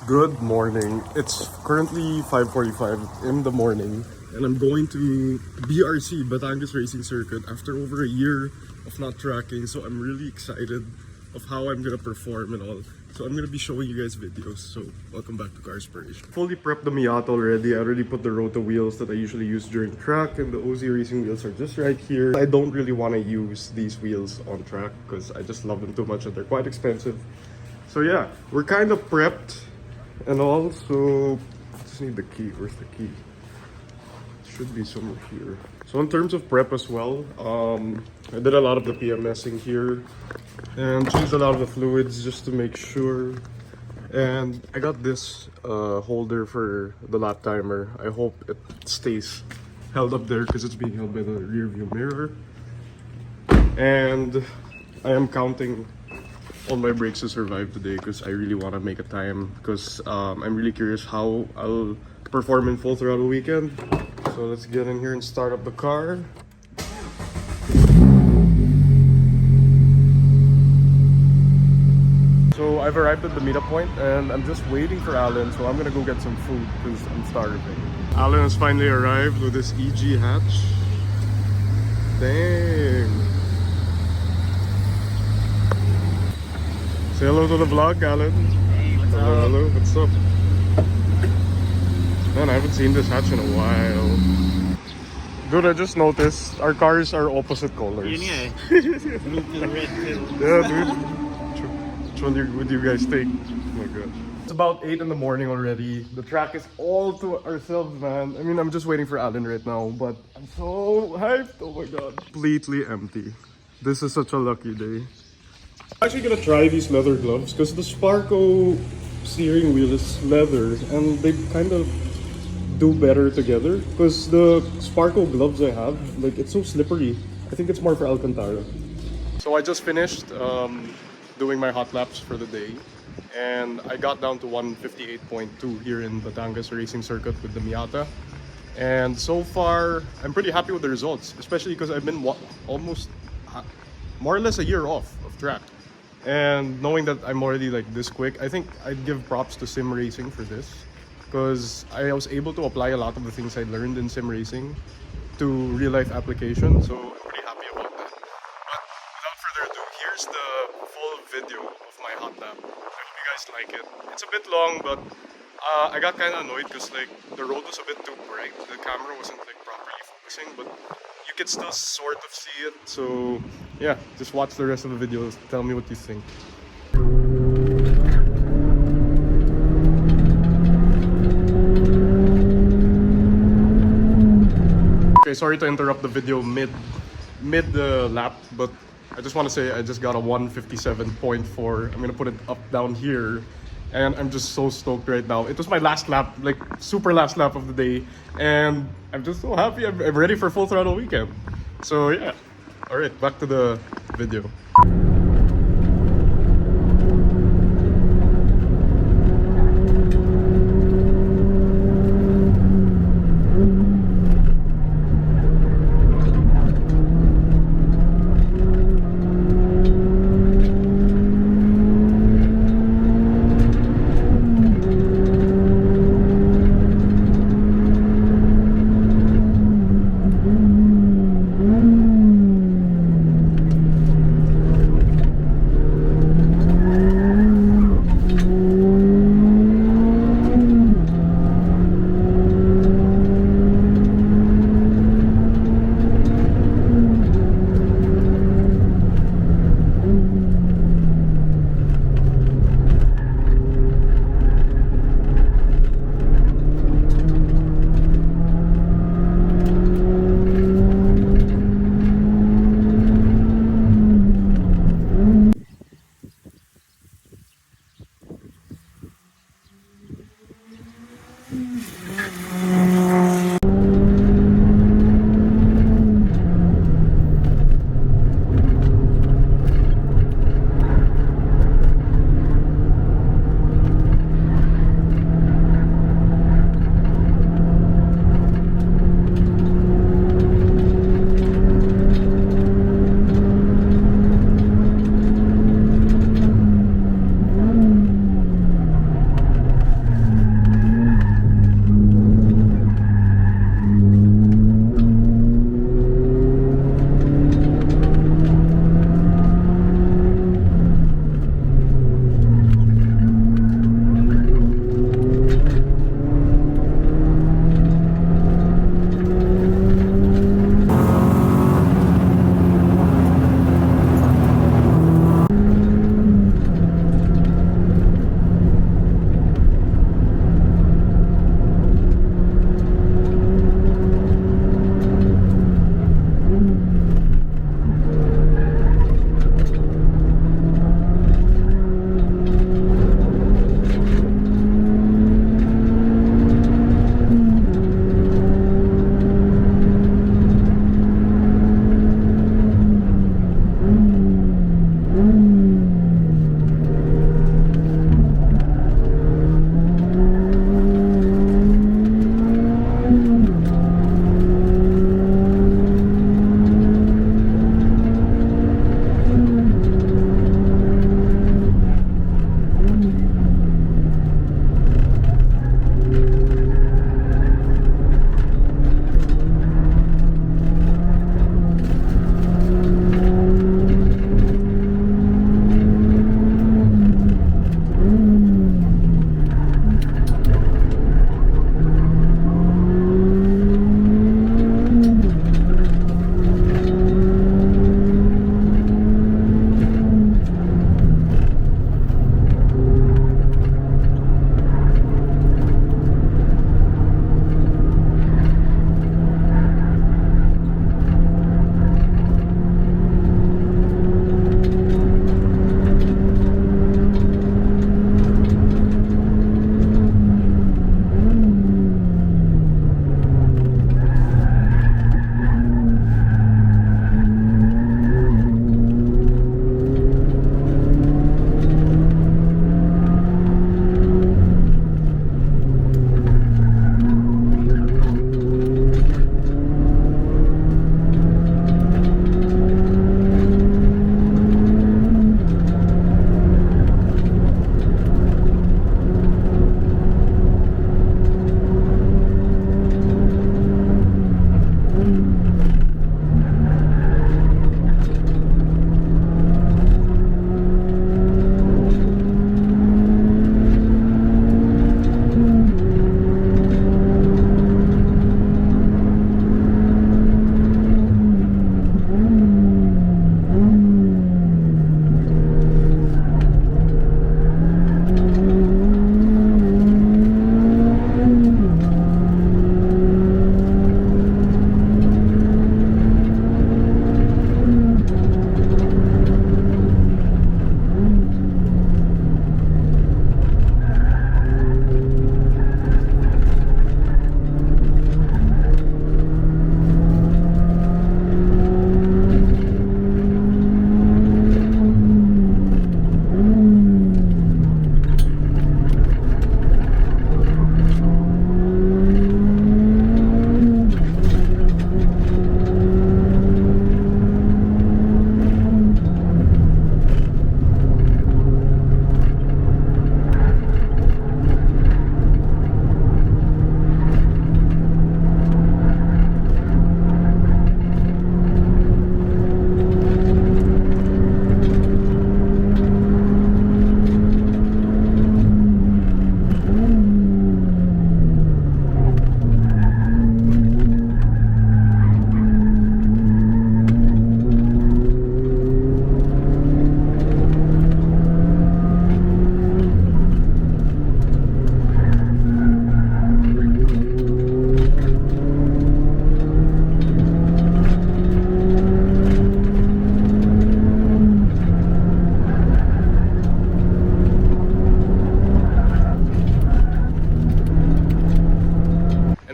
Good morning. It's currently 5:45 in the morning and I'm going to BRC, Batangas Racing Circuit, after over a year of not tracking. So I'm really excited of how I'm gonna perform and all. So I'm gonna be showing you guys videos. So welcome back to Carspiration. Fully prepped the Miata already. I already put the Rota wheels that I usually use during track, and the OZ Racing wheels are just right here. I don't really want to use these wheels on track because I just love them too much and they're quite expensive. So yeah, we're kind of prepped and all, so just need the key. Where's the key? It should be somewhere here. So in terms of prep as well, I did a lot of the PMSing here and changed a lot of the fluids just to make sure. And I got this holder for the lap timer. I hope it stays held up there because it's being held by the rear view mirror. And I am counting all my breaks to survive today because I really want to make a time, because I'm really curious how I'll perform in full throughout the weekend. So let's get in here and start up the car. So I've arrived at the meetup point and I'm just waiting for Alan, so I'm gonna go get some food because I'm starving. Alan has finally arrived with this EG hatch. Dang. Say hello to the vlog, Alan. Hey, what's Hello, up? hello, what's up? Man, I haven't seen this hatch in a while. Dude, I just noticed our cars are opposite colors. Yun nga eh. Blue pill, red pill. Yeah, dude. Which one would you guys take? Oh my god. It's about 8 in the morning already. The track is all to ourselves, man. I mean, I'm just waiting for Alan right now, but I'm so hyped. Oh my god. Completely empty. This is such a lucky day. I'm actually gonna try these leather gloves because the Sparco steering wheel is leather and they kind of do better together, because the Sparco gloves I have, like, it's so slippery. I think it's more for Alcantara. So I just finished doing my hot laps for the day and I got down to 158.2 here in Batangas Racing Circuit with the Miata. And so far, I'm pretty happy with the results, especially because I've been almost more or less a year off of track. And knowing that I'm already like this quick, I think I'd give props to sim racing for this, because I was able to apply a lot of the things I learned in sim racing to real life application. So I'm pretty happy about that. But without further ado, here's the full video of my hot lap. I hope you guys like it. It's a bit long, but I got kind of annoyed because like the road was a bit too bright. The camera wasn't like properly focusing, but you can still sort of see it. So yeah, just watch the rest of the video. Tell me what you think. Okay, sorry to interrupt the video mid lap, but I just want to say I just got a 157.4. I'm gonna put it up down here, and I'm just so stoked right now. It was my last lap, like super last lap of the day, and I'm just so happy. I'm ready for full throttle weekend. So yeah, all right, back to the video.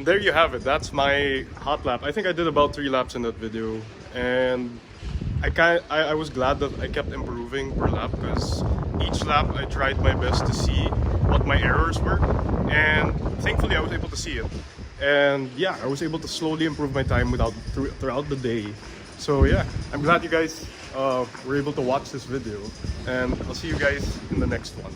there you have it. That's my hot lap. I think I did about 3 laps in that video, and I was glad that I kept improving per lap, because each lap I tried my best to see what my errors were, and thankfully I was able to see it. And yeah, I was able to slowly improve my time throughout the day. So yeah, I'm glad you guys were able to watch this video, and I'll see you guys in the next one.